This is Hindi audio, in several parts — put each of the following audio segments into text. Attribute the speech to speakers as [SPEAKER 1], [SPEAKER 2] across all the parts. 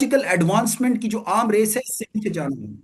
[SPEAKER 1] टेक्नोलॉजिकल एडवांसमेंट की जो आर्म रेस है इससे पीछे जाना है।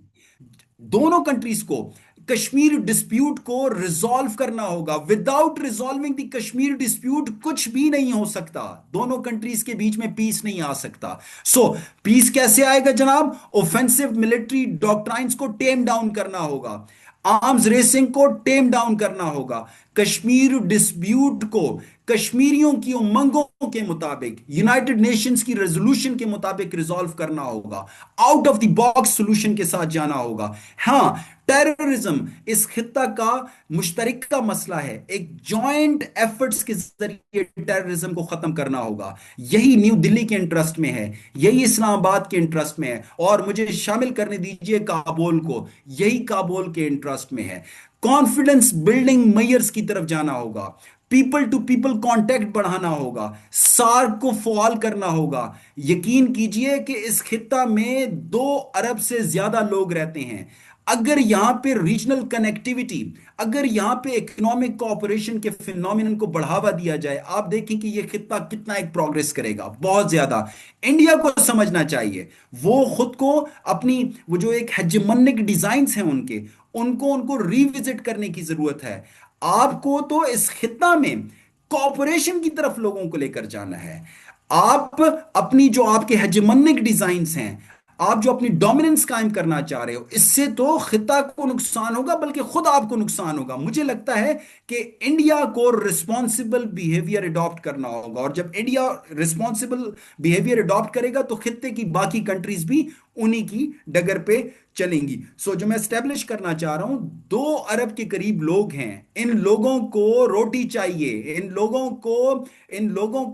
[SPEAKER 1] दोनों कंट्रीज को कश्मीर डिस्प्यूट को रिजॉल्व करना होगा। Without resolving the Kashmir dispute कुछ भी नहीं हो सकता। दोनों कंट्रीज के बीच में पीस नहीं आ सकता। सो पीस कैसे आएगा जनाब? ऑफेंसिव मिलिट्री डॉक्ट्राइंस को टेम डाउन करना होगा, आर्म्स रेसिंग को टेम डाउन करना होगा, कश्मीर डिस्प्यूट को कश्मीरियों की उमंगों के मुताबिक, यूनाइटेड नेशंस की रेजोल्यूशन के मुताबिक रिजॉल्व करना होगा, out of the box solution के साथ जाना होगा। हाँ, टेररिज्म इस खित्ता का मुश्तरका मसला है। एक जॉइंट एफर्ट्स के जरिए टेररिज्म को खत्म करना होगा। यही न्यू दिल्ली के इंटरेस्ट में है, यही इस्लामाबाद के इंटरेस्ट में है, और मुझे शामिल करने दीजिए काबुल को, यही काबुल के इंटरेस्ट में है। कॉन्फिडेंस बिल्डिंग मेयर्स की तरफ जाना होगा, पीपल टू पीपल कांटेक्ट बढ़ाना होगा, सार्क को फॉल करना होगा। यकीन कीजिए कि इस खित्ता में 2 अरब से ज्यादा लोग रहते हैं। अगर यहां पे रीजनल कनेक्टिविटी, अगर यहां पे इकोनॉमिक कोऑपरेशन के फिनोमिनन को बढ़ावा दिया जाए, आप देखें कि यह खित्ता कितना एक प्रोग्रेस करेगा, बहुत ज्यादा। इंडिया को समझना चाहिए, वो खुद को अपनी वो जो एक हेजेमोनिक डिजाइन्स हैं उनके, उनको उनको रिविजिट करने की जरूरत है। आपको तो इस खित्ता में कॉपरेशन की तरफ लोगों को लेकर जाना है। आप अपनी जो आपके हेजेमोनिक डिजाइन्स हैं, आप जो अपनी डोमिनेंस कायम करना चाह रहे हो, इससे तो खिता को नुकसान होगा, बल्कि खुद आपको नुकसान होगा। मुझे लगता है कि इंडिया को रिस्पॉन्सिबल बिहेवियर अडॉप्ट करना होगा, और जब इंडिया रिस्पॉन्सिबल बिहेवियर अडॉप्ट करेगा तो खित्ते की बाकी कंट्रीज भी उन्हीं की डगर पे चलेंगी। जो मैं स्टैब्लिश करना चाह रहा हूं, 2 अरब के करीब लोग हैं। इन लोगों को रोटी चाहिए, इन लोगों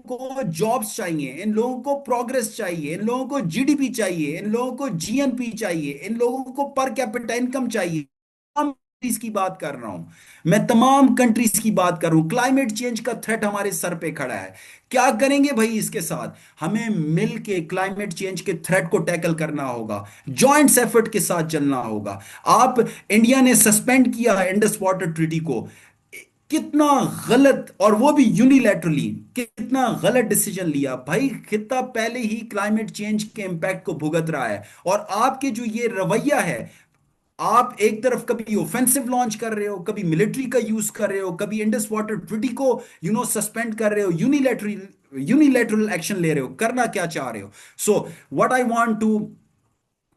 [SPEAKER 1] को जॉब्स चाहिए, इन लोगों को प्रोग्रेस चाहिए, इन लोगों को जीडीपी चाहिए, इन लोगों को जीएनपी चाहिए, इन लोगों को पर कैपिटा इनकम चाहिए। कंट्रीज की बात कर रहा हूं, मैं तमाम कंट्रीज की बात कर रहा हूं। क्लाइमेट चेंज का थ्रेट हमारे सर पे खड़ा है। क्या करेंगे भाई इसके साथ? हमें मिल के क्लाइमेट चेंज के थ्रेट को टैकल करना होगा, जॉइंट एफर्ट के साथ चलना होगा। आप, इंडिया ने सस्पेंड किया इंडस वाटर ट्रीटी को, कितना गलत, और वो भी यूनिलैटरली, कितना गलत डिसीजन लिया भाई। खित्ता पहले ही क्लाइमेट चेंज के इंपैक्ट को भुगत रहा है, और आपके जो ये रवैया है, आप एक तरफ कभी ऑफेंसिव लॉन्च कर रहे हो, कभी मिलिट्री का यूज कर रहे हो, कभी इंडस वाटर ट्रीटी को सस्पेंड कर रहे हो, यूनिलैटरल एक्शन ले रहे हो, करना क्या चाह रहे हो? So what I want to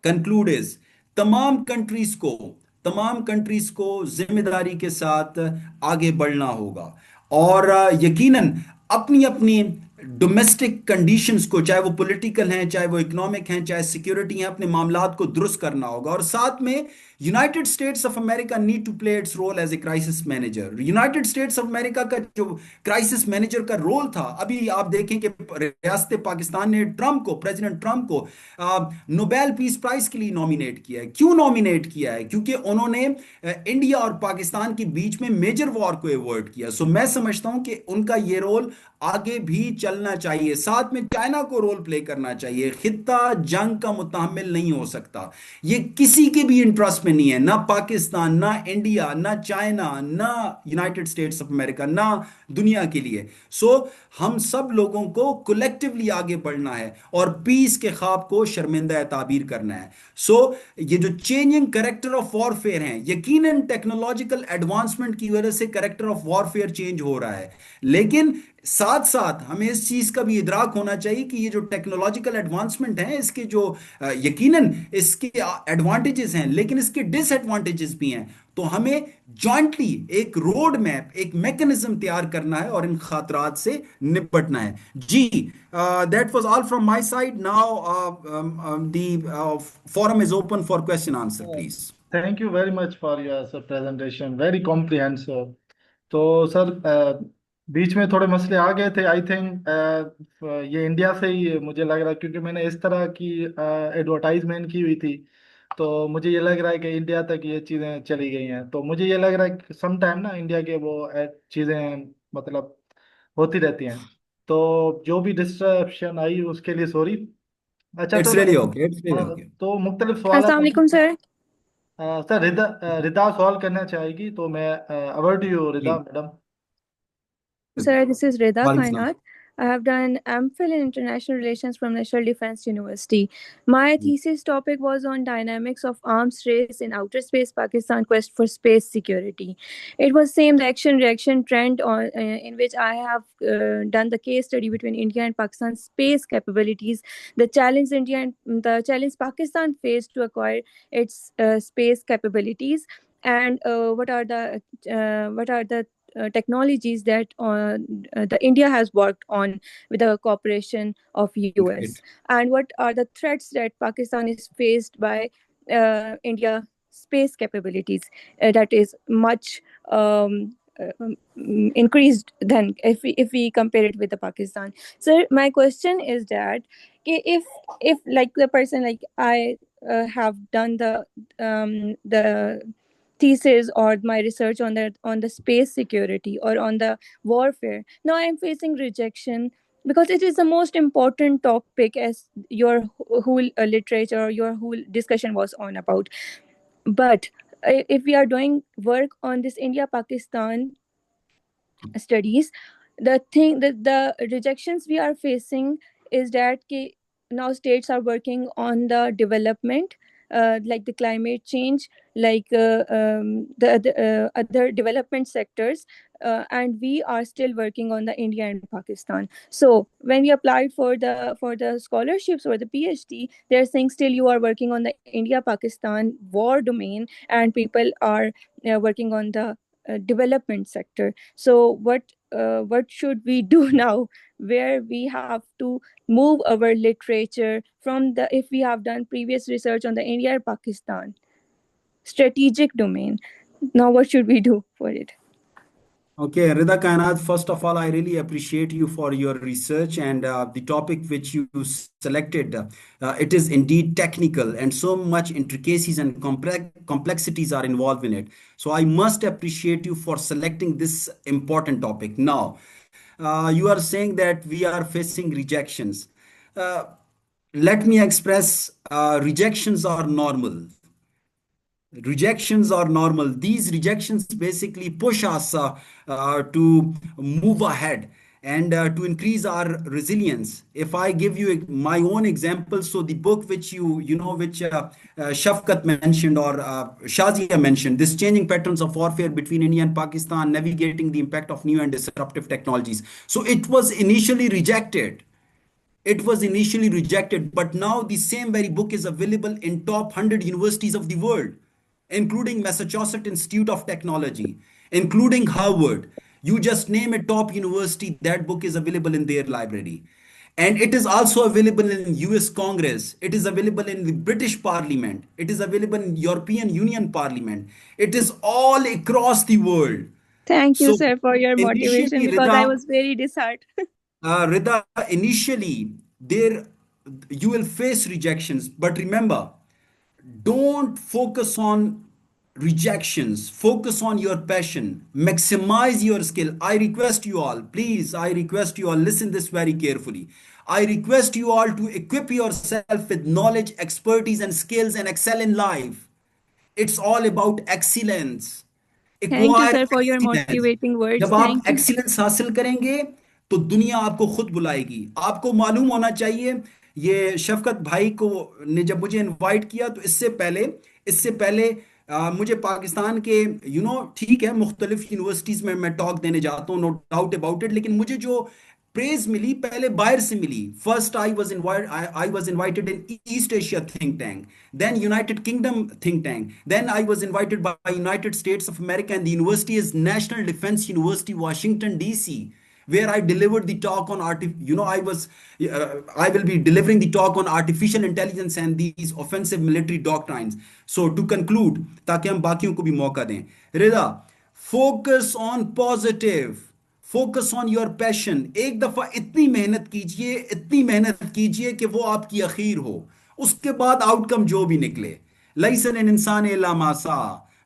[SPEAKER 1] conclude is, तमाम कंट्रीज को तमाम कंट्रीज को जिम्मेदारी के साथ आगे बढ़ना होगा, और यकीनन अपनी अपनी डोमेस्टिक कंडीशंस को, चाहे वो पॉलिटिकल हैं, चाहे वो इकोनॉमिक हैं, चाहे सिक्योरिटी हैं, अपने मामलात को दुरुस्त करना होगा। और साथ में United States of America need to play its role as a crisis manager. United States of America का जो क्राइसिस मैनेजर का रोल था, अभी आप देखें कि रियासत पाकिस्तान ने ट्रंप को, प्रेसिडेंट ट्रंप को नोबेल पीस प्राइज के लिए नॉमिनेट किया है। क्यों नॉमिनेट किया है? क्योंकि उन्होंने इंडिया और पाकिस्तान के बीच में मेजर वॉर को अवॉइड किया। सो मैं समझता हूं कि उनका ये रोल आगे भी चलना चाहिए। साथ में चाइना को रोल प्ले करना चाहिए। खित्ता जंग का मुतहम्मिल नहीं हो सकता, ये किसी के भी इंटरेस्ट में नहीं है, ना पाकिस्तान, ना इंडिया, ना चाइना, ना यूनाइटेड स्टेट्स ऑफ अमेरिका, ना दुनिया के लिए। सो हम सब लोगों को कलेक्टिवली आगे बढ़ना है और पीस के ख्वाब को शर्मिंदा ताबीर करना है। सो ये जो चेंजिंग करेक्टर ऑफ वॉरफेयर हैं, यकीनन टेक्नोलॉजिकल एडवांसमेंट की वजह से करेक्टर ऑफ वॉरफेयर चेंज हो रहा है, लेकिन साथ साथ हमें इस चीज का भी इदराक होना चाहिए कि ये जो टेक्नोलॉजिकल एडवांसमेंट है, इसके जो यकीनन इसके एडवांटेजेस हैं, लेकिन इसके डिसएडवांटेजेस भी हैं। तो हमें जॉइंटली एक रोड मैप, एक मैकेनिज्म तैयार करना है और इन खतरात से निपटना है। जी, that was all from my side. Now the forum is open for question answer, please.
[SPEAKER 2] Thank you very much for your sir presentation, very comprehensive. तो सर बीच में थोड़े मसले आ गए थे, आई थिंक ये इंडिया से ही मुझे लग रहा है, क्योंकि मैंने इस तरह की एडवर्टाइजमेंट की हुई थी, तो मुझे ये लग रहा है कि इंडिया तक ये चीज़ें चली गई हैं। तो मुझे ये लग रहा है कि सम टाइम ना इंडिया के वो चीज़ें मतलब होती रहती हैं। तो जो भी डिस्ट्रप्शन आई उसके लिए सॉरी। अच्छा,
[SPEAKER 1] इट्स
[SPEAKER 2] तो
[SPEAKER 1] रियली ओके, इट्स रियली
[SPEAKER 2] हाँ,
[SPEAKER 1] ओके।
[SPEAKER 2] तो मुख्तलिफ सवाल
[SPEAKER 3] अस्सलाम वालेकुम सर।
[SPEAKER 2] सर रिदा रिदा सवाल करना चाहेगी, तो मैं over to you Rida
[SPEAKER 1] ji,
[SPEAKER 2] madam.
[SPEAKER 3] Sir this is Rida
[SPEAKER 1] वालेकुम सलाम।
[SPEAKER 3] कायनात। I have done MPhil in International Relations from National Defense University. My thesis topic was on dynamics of arms race in outer space, Pakistan quest for space security. It was same the action reaction trend in which I have done the case study between India and Pakistan's space capabilities, the challenge Pakistan faced to acquire its space capabilities, and what are the technologies that the India has worked on with the cooperation of US,
[SPEAKER 1] Great.
[SPEAKER 3] and what are the threats that Pakistan is faced by India space capabilities that is much increased than if we compare it with the Pakistan. So my question is that if like the person like I have done the thesis or my research on the space security or on the warfare, now I am facing rejection because it is the most important topic as your whole literature or your whole discussion was on about. But if we are doing work on this India Pakistan studies, the thing that the rejections we are facing is that now states are working on the development, like the climate change, like the other development sectors, and we are still working on the India and Pakistan. So when we applied for the scholarships or the PhD, they're saying still you are working on the India Pakistan war domain, and people are working on the development sector. So what should we do now, where we have to move our literature from the if we have done previous research on the India or Pakistan strategic domain, now what should we do for it?
[SPEAKER 1] Okay, Rida Kainat, first of all, I really appreciate you for your research and the topic which you selected. It is indeed technical and so much intricacies and complexities are involved in it. So I must appreciate you for selecting this important topic. Now, you are saying that we are facing rejections. Uh, Let me express rejections are normal. Rejections are normal. These rejections basically push us to move ahead and to increase our resilience. If I give you my own example, so the book which which Shafkat mentioned or Shazia mentioned, this changing patterns of warfare between India and Pakistan, navigating the impact of new and disruptive technologies. So it was initially rejected. It was initially rejected, but now the same very book is available in top 100 universities of the world, including Massachusetts Institute of Technology, including Harvard. You just name a top university, that book is available in their library. And it is also available in US Congress. It is available in the British Parliament. It is available in European Union Parliament. It is all across the world.
[SPEAKER 3] Thank you,
[SPEAKER 1] So
[SPEAKER 3] sir, for your motivation
[SPEAKER 1] initially,
[SPEAKER 3] because I
[SPEAKER 1] Rida,
[SPEAKER 3] was very disheartened.
[SPEAKER 1] Rida, initially there you will face rejections, but remember, don't focus on rejections. Focus on your passion. Maximize your skill. I request you all, please. I request you all. Listen this very carefully. I request you all to equip yourself with knowledge, expertise, and skills, and excel in life. It's all about excellence.
[SPEAKER 3] Thank you,
[SPEAKER 1] Acquire
[SPEAKER 3] sir, for your
[SPEAKER 1] excellence.
[SPEAKER 3] motivating words.
[SPEAKER 1] जब आप
[SPEAKER 3] Thank you.
[SPEAKER 1] एक्सीलेंस हासिल करेंगे तो दुनिया आपको खुद बुलाएगी. आपको मालूम होना चाहिए, ये शफकत भाई को ने जब मुझे इनवाइट किया तो इससे पहले मुझे पाकिस्तान के ठीक है, मुख्तलिफ यूनिवर्सिटीज में मैं टॉक देने जाता हूँ, नो डाउट अबाउट इट, लेकिन मुझे जो प्रेज मिली पहले बाहर से मिली. First I was invited in East Asia think tank, then United Kingdom think tank, then I was invited by United States of America, and the university is National Defense University, Washington DC, where I delivered the talk on I will be delivering the talk on artificial intelligence and these offensive military doctrines. So to conclude, ताकि हम बाकियों को भी मौका दें, रिदा, focus on positive, focus on your passion. एक दफा इतनी मेहनत कीजिए कि वो आपकी अखीर हो. उसके बाद आउटकम जो भी निकले, लाइसन इन इंसान इल्ला मा सा,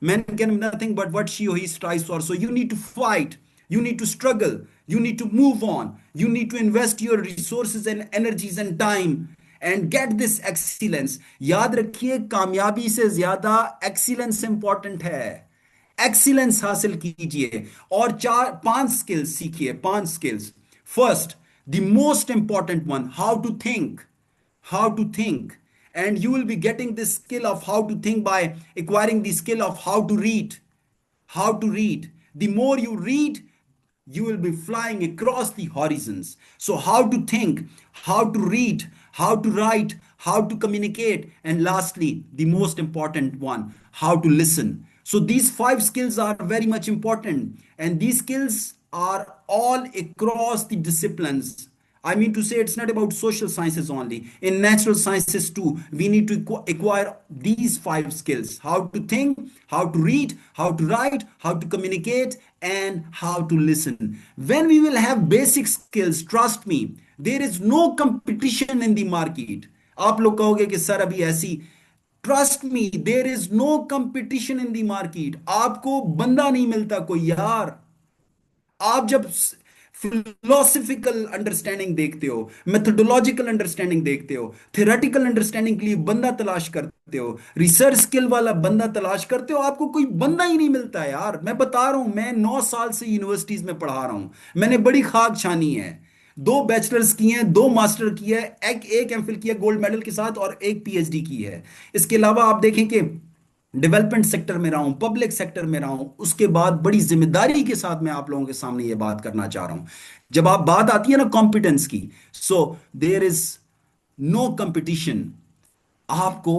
[SPEAKER 1] man can nothing but what she or he strives for. So you need to fight, you need to struggle, you need to move on, you need to invest your resources and energies and time and get this excellence. याद रखिए, कामयाबी से ज्यादा एक्सीलेंस इंपॉर्टेंट है. एक्सीलेंस हासिल कीजिए और चार पांच स्किल्स सीखिए. पांच skills. First, The most important one, how to think. How to think. And you will be getting this skill of how to think by acquiring the skill of how to read. How to read. The more you read, you will be flying across the horizons. So, how to think, how to read, how to write, how to communicate, and lastly, the most important one, how to listen. So, these five skills are very much important, and these skills are all across the disciplines. I mean to say, it's not about social sciences only. In natural sciences too, we need to acquire these five skills: how to think, how to read, how to write, how to communicate, and how to listen. When we will have basic skills, trust me, there is no competition in the market. आप लोग कहोगे कि सर अभी ऐसी, trust me, there is no competition in the market. आपको बंदा नहीं मिलता कोई यार. आप जब फिलोसफिकल अंडरस्टैंडिंग देखते हो, मेथोडोलॉजिकल अंडरस्टैंडिंग देखते हो, थ्योरेटिकल अंडरस्टैंडिंग के लिए बंदा तलाश करते हो, रिसर्च स्किल वाला बंदा तलाश करते हो, आपको कोई बंदा ही नहीं मिलता है यार. मैं बता रहा हूं, मैं 9 साल से यूनिवर्सिटीज में पढ़ा रहा हूं. मैंने बड़ी खाक छानी है. 2 बैचलर्स किए हैं, 2 मास्टर किए हैं, एक एमफिल किया गोल्ड मेडल के साथ, और एक पीएचडी की है. इसके अलावा आप देखें कि डेवलपमेंट सेक्टर में रहा हूं, पब्लिक सेक्टर में रहा हूं. उसके बाद बड़ी जिम्मेदारी के साथ मैं आप लोगों के सामने ये बात करना चाह रहा हूं. जब आप बात आती है ना कॉम्पिटेंस की, so there is no competition. आपको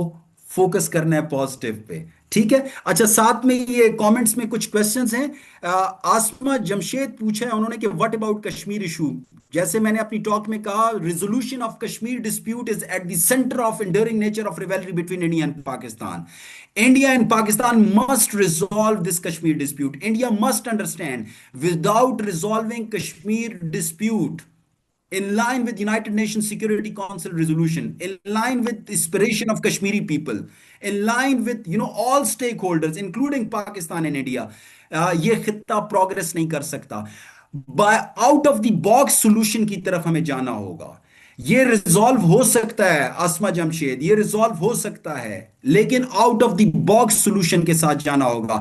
[SPEAKER 1] फोकस करना है पॉजिटिव पे. ठीक है. अच्छा, साथ में ये कमेंट्स में कुछ क्वेश्चंस हैं. आसमा जमशेद पूछा है उन्होंने कि व्हाट अबाउट कश्मीर इशू. जैसे मैंने अपनी टॉक में कहा, resolution of Kashmir dispute is at the centre of enduring nature of rivalry between India and Pakistan. India and Pakistan must resolve this Kashmir dispute. India must understand, without resolving Kashmir dispute in line with United Nations Security Council resolution, in line with the aspiration of Kashmiri people, in line with all stakeholders, including Pakistan and India, ये खित्ता प्रोग्रेस नहीं कर सकता. Out of the box solution की तरफ हमें जाना होगा. ये रिजॉल्व हो सकता है आसमा जमशेद, ये रिजॉल्व हो सकता है, लेकिन out of the box solution के साथ जाना होगा.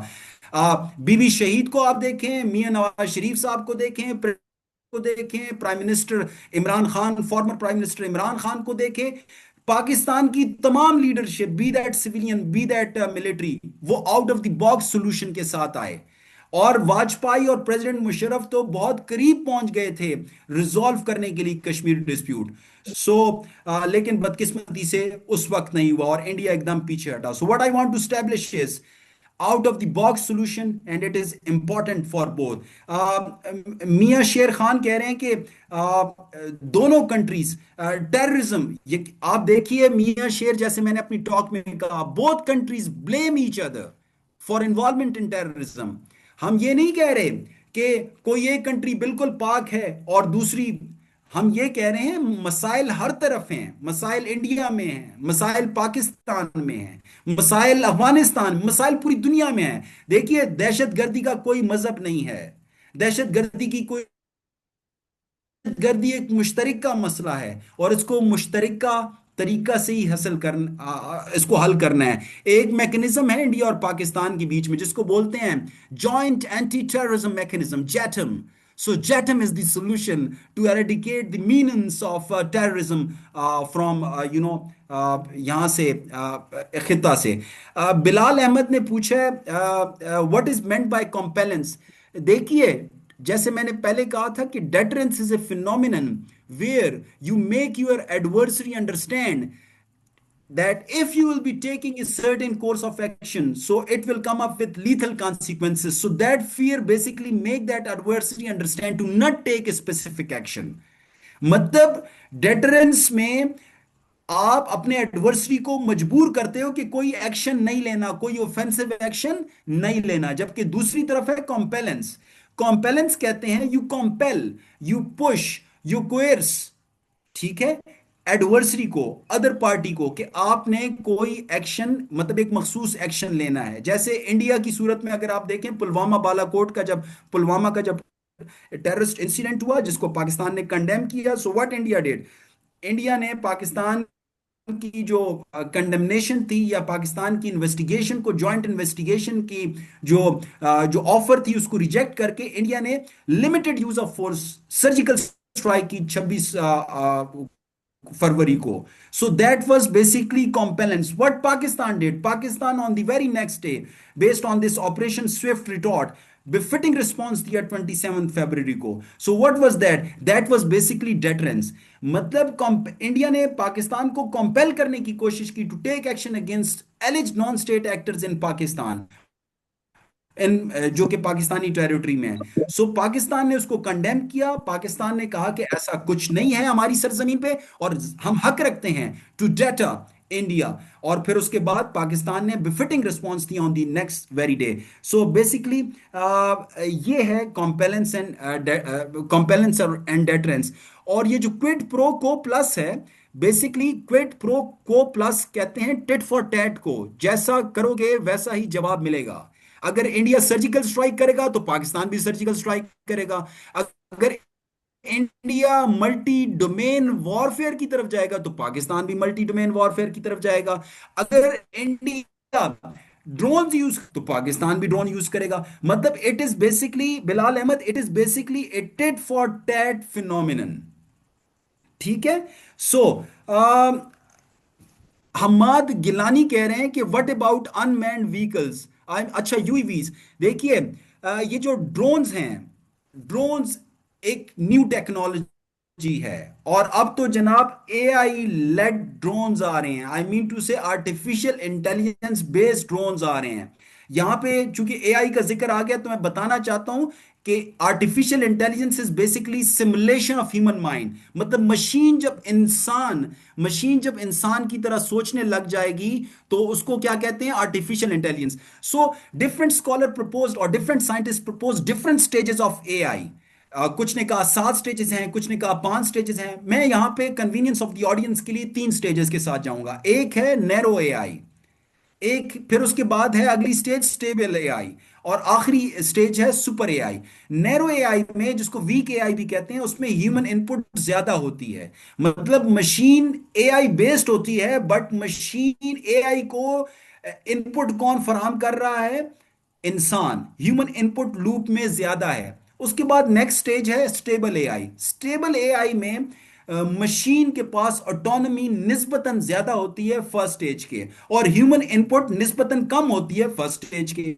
[SPEAKER 1] बीबी शहीद को आप देखें, मियां नवाज शरीफ साहब को देखें, को देखें, prime minister Imran Khan, former prime minister Imran Khan को देखें, पाकिस्तान की तमाम leadership, be that civilian, be that military, वो out of the box solution के साथ आए. और वाजपेयी और प्रेसिडेंट मुशर्रफ तो बहुत करीब पहुंच गए थे रिजॉल्व करने के लिए कश्मीर डिस्प्यूट. लेकिन बदकिस्मती से उस वक्त नहीं हुआ और इंडिया एकदम पीछे हटा. So what I want to establish is out of the box solution, and it is important for both. Mian Sher Khan कह रहे हैं कि दोनों कंट्रीज टेररिज्म, ये आप देखिए मियां शेर, जैसे मैंने अपनी टॉक में कहा, both countries blame each other for involvement in terrorism. हम ये नहीं कह रहे कि कोई एक कंट्री बिल्कुल पाक है और दूसरी, हम ये कह रहे हैं मसाइल हर तरफ हैं. मसाइल इंडिया में हैं, मसाइल पाकिस्तान में हैं, मसाइल अफगानिस्तान, मसाइल पूरी दुनिया में हैं. देखिए, दहशतगर्दी का कोई मजहब नहीं है. दहशतगर्दी की कोई गर्दी एक मुश्तरका मसला है और इसको मुश्तरका तरीका से ही इसको हल करना है. एक मैकेनिज्म है इंडिया और पाकिस्तान के बीच में जिसको बोलते हैं joint anti terrorism mechanism, JATM. So JATM is the solution to eradicate the menace of terrorism from यहाँ से खिता से. बिलाल अहमद ने पूछा है what is meant by compellence. देखिए, जैसे मैंने पहले कहा था कि deterrence is a phenomenon where you make your adversary understand that if you will be taking a certain course of action, so it will come up with lethal consequences. So that fear basically make that adversary understand to not take a specific action. मतलब deterrence में आप अपने एडवर्सरी को मजबूर करते हो कि कोई एक्शन नहीं लेना, कोई ऑफेंसिव एक्शन नहीं लेना. जबकि दूसरी तरफ है कॉम्पेलेंस. कॉम्पेलेंस कहते हैं यू कॉम्पेल, यू पुश, यू कोयर्स, ठीक है, एडवर्सरी को, अदर पार्टी को, कि आपने कोई एक्शन, मतलब एक मखसूस एक्शन लेना है. जैसे इंडिया की सूरत में अगर आप देखें, पुलवामा का जब टेररिस्ट इंसिडेंट हुआ जिसको पाकिस्तान ने कंडेम किया, so what India did, India ने पाकिस्तान की जो कंडेमनेशन थी या पाकिस्तान की इन्वेस्टिगेशन को, जॉइंट इन्वेस्टिगेशन की जो ऑफर थी, उसको रिजेक्ट करके इंडिया ने limited use of force, surgical strike की 26 फरवरी को. So that was basically compellence. What Pakistan did, Pakistan on the very next day, based on this Operation Swift Retort, befitting response दिया 27 फरवरी को. So what was that? That was basically deterrence. मतलब इंडिया ने पाकिस्तान को कंपेल करने की कोशिश की to take action against alleged non state actors in Pakistan, in जो कि पाकिस्तानी टेरिटरी में है. सो पाकिस्तान ने उसको कंडेम किया. पाकिस्तान ने कहा कि ऐसा कुछ नहीं है हमारी सरजमीन पे, और हम हक रखते हैं टू डेटर इंडिया. और फिर उसके बाद पाकिस्तान ने बिफिटिंग रिस्पॉन्स दिया on the next very day. So basically ये है कॉम्पेलेंस एंड डेटरेंस. और ये जो क्विड प्रो को प्लस है, बेसिकली क्विड प्रो को प्लस कहते हैं टिट फॉर टैट को. जैसा करोगे वैसा ही जवाब मिलेगा. अगर इंडिया सर्जिकल स्ट्राइक करेगा तो पाकिस्तान भी सर्जिकल स्ट्राइक करेगा. अगर इंडिया मल्टी डोमेन वॉरफेयर की तरफ जाएगा तो पाकिस्तान भी मल्टी डोमेन वॉरफेयर की तरफ जाएगा. अगर इंडिया ड्रोन यूज तो पाकिस्तान भी ड्रोन यूज करेगा. मतलब it is basically, Bilal Ahmad, it is basically a tit for tat phenomenon. ठीक है. सो हमाद गिलानी कह रहे हैं कि व्हाट अबाउट अनमैन्ड व्हीकल्स. अच्छा, यूएवीज. देखिए ये जो ड्रोन्स हैं, ड्रोन्स एक न्यू टेक्नोलॉजी है. और अब तो जनाब एआई लेड ड्रोन्स आ रहे हैं. आई मीन टू से आर्टिफिशियल इंटेलिजेंस बेस्ड ड्रोन्स आ रहे हैं. यहां पे चूंकि एआई का जिक्र आ गया तो मैं बताना चाहता हूं कि artificial intelligence is basically simulation of human mind. मतलब मशीन जब इंसान की तरह सोचने लग जाएगी तो उसको क्या कहते हैं, artificial intelligence. So different scholar propose और different scientist propose different stages of AI. कुछ ने कहा 7 स्टेजेस हैं, कुछ ने कहा 5 स्टेजेस हैं. मैं यहां पे कन्वीनियंस ऑफ द ऑडियंस के लिए 3 स्टेजेस के साथ जाऊंगा. एक है नैरो एआई, एक फिर उसके बाद है अगली स्टेज स्टेबल एआई, और आखिरी स्टेज है सुपर एआई. नैरो एआई में, जिसको वीक एआई भी कहते हैं, उसमें ह्यूमन इनपुट ज्यादा होती है. मतलब मशीन एआई बेस्ड होती है, बट मशीन एआई को इनपुट कौन फराहम कर रहा है, इंसान. ह्यूमन इनपुट लूप में ज्यादा है. उसके बाद नेक्स्ट स्टेज है स्टेबल एआई. स्टेबल एआई में मशीन के पास ऑटोनॉमी निस्बतन ज्यादा होती है फर्स्ट स्टेज के, और ह्यूमन इनपुट निस्बतन कम होती है फर्स्ट स्टेज के.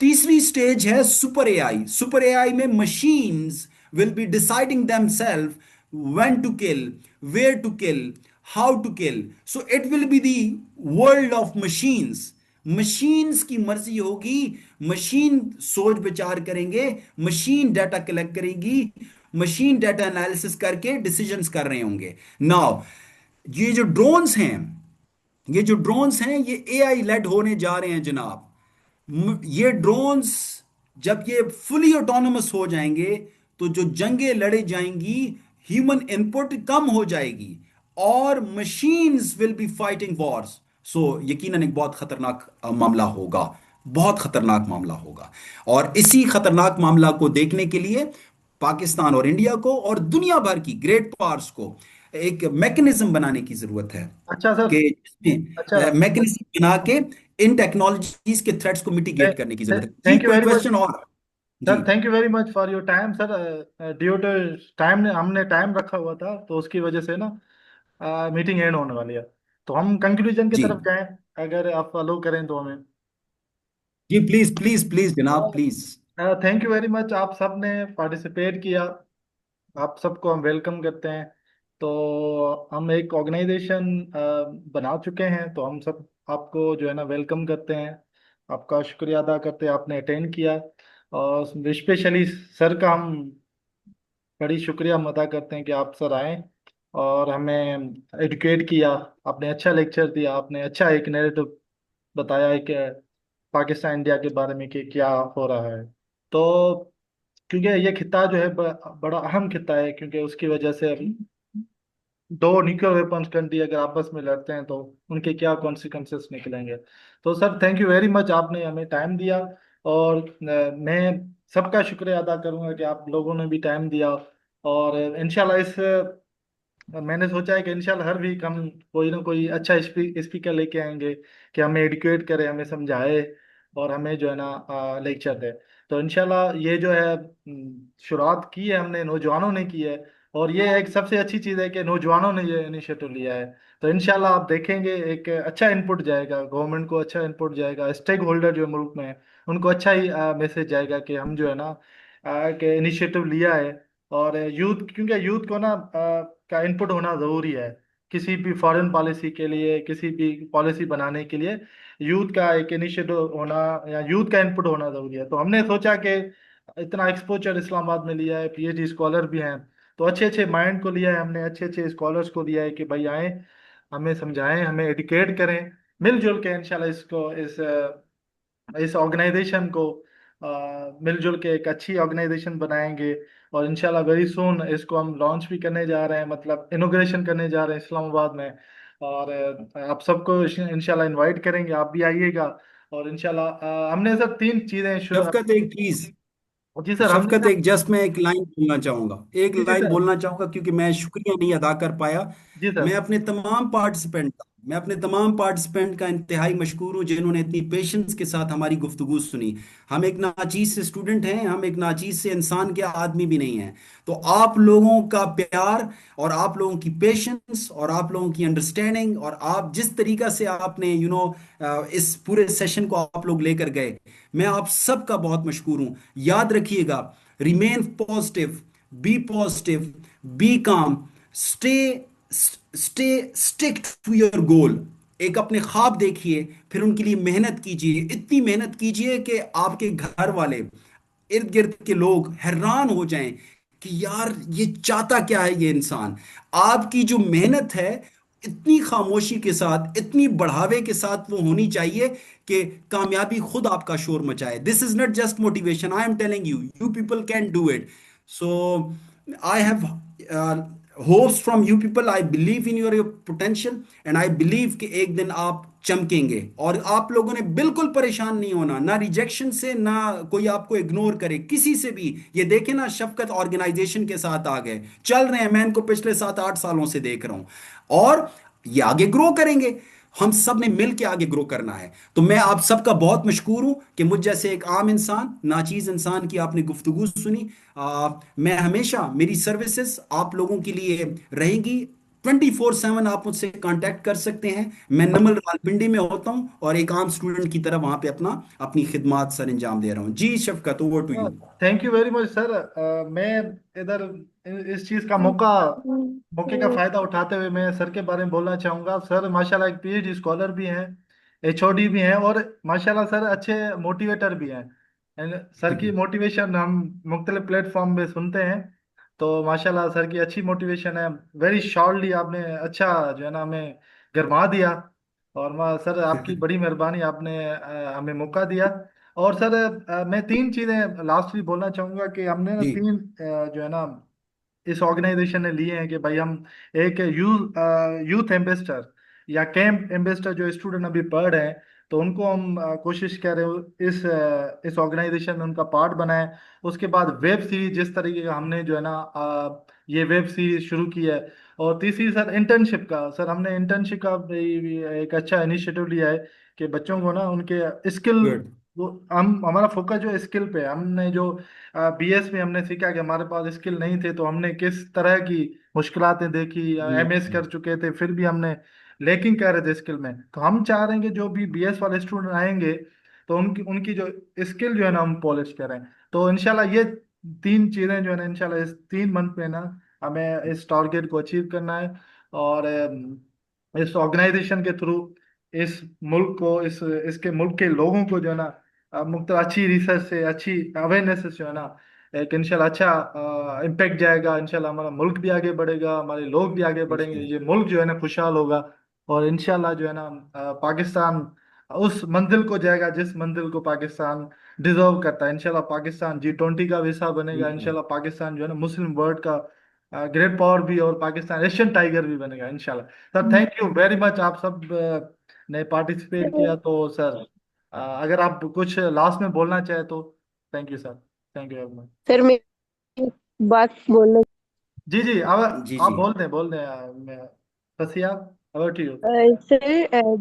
[SPEAKER 1] तीसरी स्टेज है सुपर एआई. सुपर एआई में machines will be deciding themselves when to kill, where to kill, how to kill. So it will be the world of machines. Machines की मर्जी होगी, मशीन सोच विचार करेंगे, मशीन डाटा कलेक्ट करेगी, मशीन डाटा एनालिसिस करके डिसीजंस कर रहे होंगे. नाउ ये जो ड्रोन्स हैं, ये एआई लेड होने जा रहे हैं जनाब. ये ड्रोन्स जब ये फुली ऑटोनोमस हो जाएंगे तो जो जंगें लड़े जाएंगी, ह्यूमन इनपुट कम हो जाएगी, और machines will be fighting wars. So यकीनन एक बहुत खतरनाक मामला होगा, बहुत खतरनाक मामला होगा. और इसी खतरनाक मामला को देखने के लिए पाकिस्तान और इंडिया को और दुनिया भर की ग्रेट पावर्स को एक मैकेनिज्म बनाने की जरूरत है,
[SPEAKER 2] अच्छा सर।
[SPEAKER 1] कि
[SPEAKER 2] अच्छा।
[SPEAKER 1] जिसमें मैकेनिज्म बना के इन टेक्नोलॉजीज के थ्रेट्स को मिटिगेट करने की जरूरत है. जी,
[SPEAKER 2] थैंक यू
[SPEAKER 1] कोई
[SPEAKER 2] वेरी मच
[SPEAKER 1] क्वेश्चन और? जी.
[SPEAKER 2] Sir, thank you very much for your time sir. Due to time ने हमने टाइम रखा हुआ था, तो उसकी वजह से ना मीटिंग एंड होने वाली है। तो हम कंक्लूजन की
[SPEAKER 1] जी.
[SPEAKER 2] तरफ जाएं, अगर आप फॉलो करें तो हमें।
[SPEAKER 1] जी, प्लीज प्लीज प्लीज जनाब, please.
[SPEAKER 2] Thank you very much, आप सब ने पार्टिसिपेट किया, आप सबको हम वेलकम करते हैं। तो हम एक ऑर्गेनाइजेशन बना चुके हैं, तो हम सब आपको जो है ना वेलकम करते हैं, आपका शुक्रिया अदा करते हैं आपने अटेंड किया। और स्पेशली सर का हम बड़ी शुक्रिया हम अदा करते हैं कि आप सर आए और हमें एडुकेट किया। आपने अच्छा लेक्चर दिया, आपने अच्छा एक नैरेटिव बताया है कि पाकिस्तान इंडिया के बारे में कि क्या हो रहा है। तो क्योंकि ये खिता जो है बड़ा अहम खिता है, क्योंकि उसकी वजह से दो न्यूक्लियर वेपन्स कंट्री अगर आपस में लड़ते हैं तो उनके क्या कॉन्सिक्वेंसेस निकलेंगे। तो sir thank you very much, आपने हमें टाइम दिया। और मैं सबका शुक्रिया अदा करूंगा कि आप लोगों ने भी टाइम दिया। और इंशाल्लाह इस मैंने सोचा है कि इंशाल्लाह हर वीक हम कोई ना कोई अच्छा स्पीकर लेके आएंगे कि हमें एडुकेट करे, हमें समझाए और हमें जो है ना लेक्चर दे। तो इंशाल्लाह ये जो है शुरुआत की है हमने, नौजवानों ने की है, और ये एक सबसे अच्छी चीज़ है कि नौजवानों ने ये इनिशिएटिव लिया है। तो इंशाल्लाह आप देखेंगे एक अच्छा इनपुट जाएगा, गवर्नमेंट को अच्छा इनपुट जाएगा, स्टेक होल्डर जो मुल्क में है उनको अच्छा ही मैसेज जाएगा कि हम जो है ना के इनिशिएटिव लिया है। और यूथ, क्योंकि यूथ को ना का इनपुट होना ज़रूरी है किसी भी फॉरेन पॉलिसी के लिए, किसी भी पॉलिसी बनाने के लिए यूथ का एक इनिशिएटिव होना या यूथ का इनपुट होना ज़रूरी है। तो हमने सोचा कि इतना एक्सपोजर इस्लामाबाद में लिया है, पीएचडी स्कॉलर भी हैं, तो अच्छे अच्छे माइंड को लिया है हमने, अच्छे अच्छे स्कॉलर्स को लिया है कि भाई आए, हमें समझाएं, हमें एडुकेट करें, मिलजुल के इंशाल्लाह इसको इस ऑर्गेनाइजेशन को मिलजुल के एक अच्छी ऑर्गेनाइजेशन बनाएंगे। और इंशाल्लाह वेरी सून इसको हम लॉन्च भी करने जा रहे हैं, मतलब इनोग्रेशन करने जा रहे हैं इस्लामाबाद में। और आप सबको इंशाल्लाह इनवाइट करेंगे, आप भी आइएगा। और इंशाल्लाह हमने सर तीन चीज़ें
[SPEAKER 1] शफकत एक चीज,
[SPEAKER 2] जी सर हमने
[SPEAKER 1] शफकत
[SPEAKER 2] ना।
[SPEAKER 1] एक जस्ट मैं एक लाइन बोलना चाहूंगा, एक
[SPEAKER 2] जी जी
[SPEAKER 1] लाइन
[SPEAKER 2] सर।
[SPEAKER 1] बोलना चाहूंगा क्योंकि मैं शुक्रिया नहीं अदा कर पाया।
[SPEAKER 2] जी सर।
[SPEAKER 1] मैं अपने तमाम पार्टिसिपेंट का इंतहाई मशकूर हूँ जिन्होंने इतनी पेशेंस के साथ हमारी गुफ्तगू सुनी। हम एक नाचीज से स्टूडेंट हैं, हम एक नाचीज से इंसान के आदमी भी नहीं हैं। तो आप लोगों का प्यार और आप लोगों की पेशेंस और आप लोगों की अंडरस्टैंडिंग और आप जिस तरीका से आपने इस पूरे सेशन को आप लोग लेकर गए, मैं आप सबका बहुत मशकूर हूँ। याद रखिएगा, remain positive, be calm, stay stay stick to your goal. एक अपने ख्वाब देखिए, फिर उनके लिए मेहनत कीजिए, इतनी मेहनत कीजिए कि आपके घर वाले, इर्द गिर्द के लोग हैरान हो जाएं कि यार ये चाहता क्या है ये इंसान। आपकी जो मेहनत है इतनी खामोशी के साथ, इतनी बढ़ावे के साथ वो होनी चाहिए कि कामयाबी खुद आपका शोर मचाए। This is not just motivation, I am telling you, you people can do it. So I have hopes from you people, I believe in your potential and I believe कि एक दिन आप चमकेंगे। और आप लोगों ने बिल्कुल परेशान नहीं होना, ना रिजेक्शन से, ना कोई आपको इग्नोर करे किसी से भी। ये देखे ना, शफकत ऑर्गेनाइजेशन के साथ आ गए, चल रहे हैं, मैं इनको पिछले 7-8 सालों से देख रहा हूं। और ये आगे ग्रो करेंगे, हम सब ने मिल के आगे ग्रो करना है। तो मैं आप सबका बहुत मशकूर हूं कि मुझ जैसे एक आम इंसान, नाचीज इंसान की आपने गुफ्तगू सुनी। मैं हमेशा, मेरी सर्विसेज आप लोगों के लिए रहेंगी। 24/7 आप मुझसे कांटेक्ट कर सकते हैं। मैं नमल रावलपिंडी में होता हूं और एक आम स्टूडेंट की तरह वहां पे अपनी खिदमत सर अंजाम दे रहा हूं। जी Shafqat, over to you.
[SPEAKER 2] Thank you very much sir. मैं इधर इस चीज़ का मौके का फायदा उठाते हुए मैं सर के बारे में बोलना चाहूँगा। सर माशाल्लाह एक पीएचडी स्कॉलर भी हैं, एचओडी भी हैं, और माशाल्लाह सर अच्छे मोटिवेटर भी हैं। सर की मोटिवेशन हम मुख्तलिफ प्लेटफॉर्म पे सुनते हैं, तो माशाल्लाह सर की अच्छी मोटिवेशन है। वेरी शॉर्टली आपने अच्छा जो है ना हमें गरमा दिया। और सर आपकी बड़ी मेहरबानी, आपने हमें मौका दिया। और सर मैं तीन चीज़ें लास्टली बोलना चाहूँगा कि हमने ना
[SPEAKER 1] जी
[SPEAKER 2] तीन जो है ना इस ऑर्गेनाइजेशन ने लिए हैं कि भाई हम एक यूथ एम्बेसडर या कैंप एम्बेसडर जो स्टूडेंट अभी पढ़ रहे हैं, तो उनको हम कोशिश कर रहे हो इस ऑर्गेनाइजेशन में उनका पार्ट बनाए। उसके बाद वेब सीरीज जिस तरीके का हमने जो है ना ये वेब सीरीज शुरू की है। और तीसरी सर इंटर्नशिप का, सर हमने इंटर्नशिप का भी एक अच्छा इनिशिएटिव लिया है कि बच्चों को ना उनके स्किल,
[SPEAKER 1] गुड।
[SPEAKER 2] वो हम हमारा फोकस जो स्किल पे है। हमने जो बीएस में हमने सीखा कि हमारे पास स्किल नहीं थे, तो हमने किस तरह की मुश्किलातें देखी, एमएस कर चुके थे फिर भी हमने लैकिंग कर रहे थे स्किल में। तो हम चाह रहे हैं कि जो भी बीएस वाले स्टूडेंट आएंगे तो उनकी उनकी जो स्किल जो है ना हम पॉलिश करें। तो इंशाल्लाह ये तीन चीज़ें जो है ना इंशाल्लाह इस 3 मंथ में ना हमें इस टारगेट को अचीव करना है। और इस ऑर्गेनाइजेशन के थ्रू इस मुल्क को, इस इसके मुल्क के लोगों को जो है ना मुख्त अच्छी रिसर्च से, अच्छी अवेयरनेस से जो है ना एक इंशाल्लाह अच्छा इम्पैक्ट जाएगा। इंशाल्लाह हमारा मुल्क भी आगे बढ़ेगा, हमारे लोग भी आगे बढ़ेंगे, ये मुल्क जो है ना खुशहाल होगा। और इंशाल्लाह जो है ना पाकिस्तान उस मंजिल को जाएगा जिस मंजिल को पाकिस्तान डिजर्व करता है। इंशाल्लाह पाकिस्तान G20 का हिस्सा बनेगा। इंशाल्लाह पाकिस्तान जो है ना मुस्लिम वर्ल्ड का ग्रेट पावर भी, और पाकिस्तान एशियन टाइगर भी बनेगा इंशाल्लाह। Sir thank you very much, आप सब ने पार्टिसिपेट किया। तो सर अगर आप कुछ लास्ट में बोलना चाहे तो thank you sir, thank you very much.
[SPEAKER 3] Sir मैं बात बोलना।
[SPEAKER 2] जी जी, अब
[SPEAKER 1] जी
[SPEAKER 2] आप
[SPEAKER 1] जी
[SPEAKER 2] बोल दें बस आप about you.
[SPEAKER 3] Sir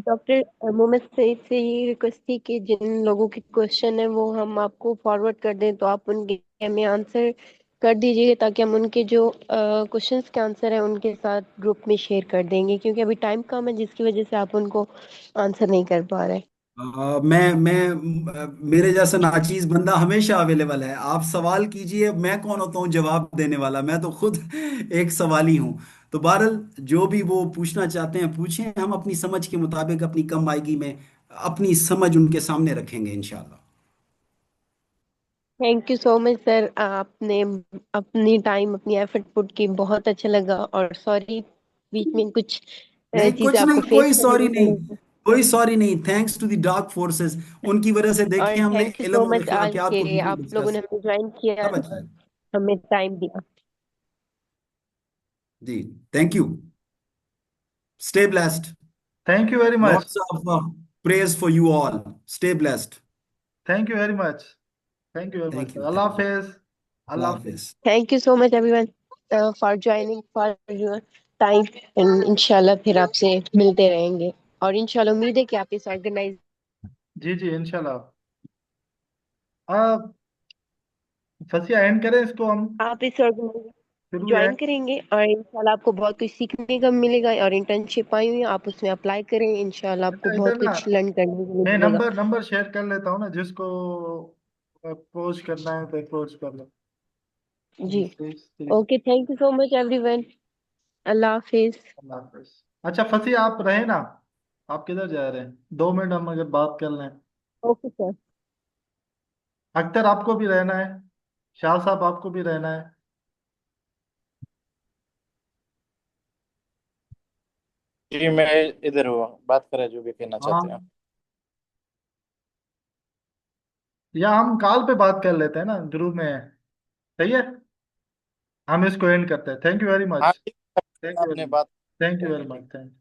[SPEAKER 3] doctor Mohammad Saeed से ये रिक्वेस्ट थी कि जिन लोगों के क्वेश्चन है वो हम आपको फॉरवर्ड कर दें, तो आप उनके हमें आंसर
[SPEAKER 4] कर दीजिए ताकि हम उनके जो क्वेश्चंस के आंसर है उनके साथ ग्रुप में शेयर कर देंगे, क्योंकि अभी टाइम कम है जिसकी वजह से आप उनको आंसर नहीं कर पा रहे।
[SPEAKER 1] मेरे जैसा नाचीज बंदा हमेशा अवेलेबल है। आप सवाल कीजिए, मैं कौन होता हूँ जवाब देने वाला, मैं तो खुद एक सवाली हूँ। तो बहरहाल जो भी वो पूछना चाहते हैं पूछें, हम अपनी समझ के मुताबिक अपनी कम आयगी में अपनी समझ उनके सामने रखेंगे इंशाल्लाह।
[SPEAKER 4] Thank you so much sir, आपने अपनी टाइम अपनी एफर्ट पुट की, बहुत अच्छा लगा। और सॉरी बीच में कुछ
[SPEAKER 1] नहीं,
[SPEAKER 4] चीजें
[SPEAKER 1] कुछ
[SPEAKER 4] आपको
[SPEAKER 1] नहीं,
[SPEAKER 4] फेस
[SPEAKER 1] कोई
[SPEAKER 4] करनी
[SPEAKER 1] सॉरी नहीं।
[SPEAKER 4] पड़ी।
[SPEAKER 1] कोई सॉरी नहीं। Thanks to the dark forces, उनकी वजह से
[SPEAKER 4] और
[SPEAKER 1] देखिए हमने
[SPEAKER 4] थैंक यू
[SPEAKER 1] इल्म
[SPEAKER 4] सो
[SPEAKER 1] और
[SPEAKER 4] मच आज
[SPEAKER 1] इखलाकियात
[SPEAKER 4] के
[SPEAKER 1] को बिल्कुल
[SPEAKER 4] आप लोगों
[SPEAKER 1] डिस्कस।
[SPEAKER 4] ने हमें ज्वाइन किया,
[SPEAKER 1] सब अच्छा है।
[SPEAKER 4] हमें टाइम दिया।
[SPEAKER 1] जी, thank you. Stay blessed.
[SPEAKER 2] Thank you very much.
[SPEAKER 1] Lots of praise for you all. Stay blessed.
[SPEAKER 2] Thank you very much. Thank you very much
[SPEAKER 1] Thank
[SPEAKER 2] sir.
[SPEAKER 1] you.
[SPEAKER 2] अल्लाह
[SPEAKER 1] Thank you.
[SPEAKER 2] हाफिज।
[SPEAKER 1] Allah
[SPEAKER 2] अल्लाह हाफिज।
[SPEAKER 1] Hafiz.
[SPEAKER 4] Thank you so much everyone for joining, for your time. And इंशाल्लाह फिर आपसे मिलते रहेंगे, और इंशाल्लाह उम्मीद है कि आप इस ऑर्गेनाइज
[SPEAKER 2] जी जी इंशाल्लाह। आ, फसिया एंड करें इसको हम,
[SPEAKER 4] आप इस ऑर्गेनाइज
[SPEAKER 2] फिर भी
[SPEAKER 4] ज्वाइन
[SPEAKER 2] एंड।
[SPEAKER 4] करेंगे, और इंशाल्लाह आपको बहुत कुछ सीखने का मिलेगा। और इंटर्नशिप आई हुई है, आप उसमें अप्लाई करें, इंशाल्लाह आपको
[SPEAKER 2] अच्छा इधर
[SPEAKER 4] बहुत
[SPEAKER 2] ना,
[SPEAKER 4] कुछ लर्न करने को
[SPEAKER 2] मैं
[SPEAKER 4] मिलेगा।
[SPEAKER 2] नंबर नंबर शेयर कर लेता हूँ ना, जिसको अप्रोच करना है तो अप्रोच कर लो।
[SPEAKER 4] जी,
[SPEAKER 2] 363।
[SPEAKER 4] Okay, thank you so much everyone. अल्लाह हाफिज।
[SPEAKER 2] अल्लाह हाफिज। अच्छा फसिया आप रहे ना, आप किधर जा रहे हैं? 2 मिनट हम अगर बात कर लें।
[SPEAKER 4] Okay sir.
[SPEAKER 2] अख्तर आपको भी रहना है, शाह साहब आपको भी रहना है।
[SPEAKER 5] जी मैं इधर हुआ, बात करें जो भी कहना चाहते हैं।
[SPEAKER 2] हाँ, या हम कॉल पे बात कर लेते हैं ना, ग्रुप में। सही है, हम इसको एंड करते हैं। थैंक यू वेरी
[SPEAKER 5] हाँ
[SPEAKER 2] मच।
[SPEAKER 5] ठीक है,
[SPEAKER 2] थैंक यू वेरी
[SPEAKER 5] आपने
[SPEAKER 2] मच।
[SPEAKER 5] बात
[SPEAKER 2] thank you very much. Thank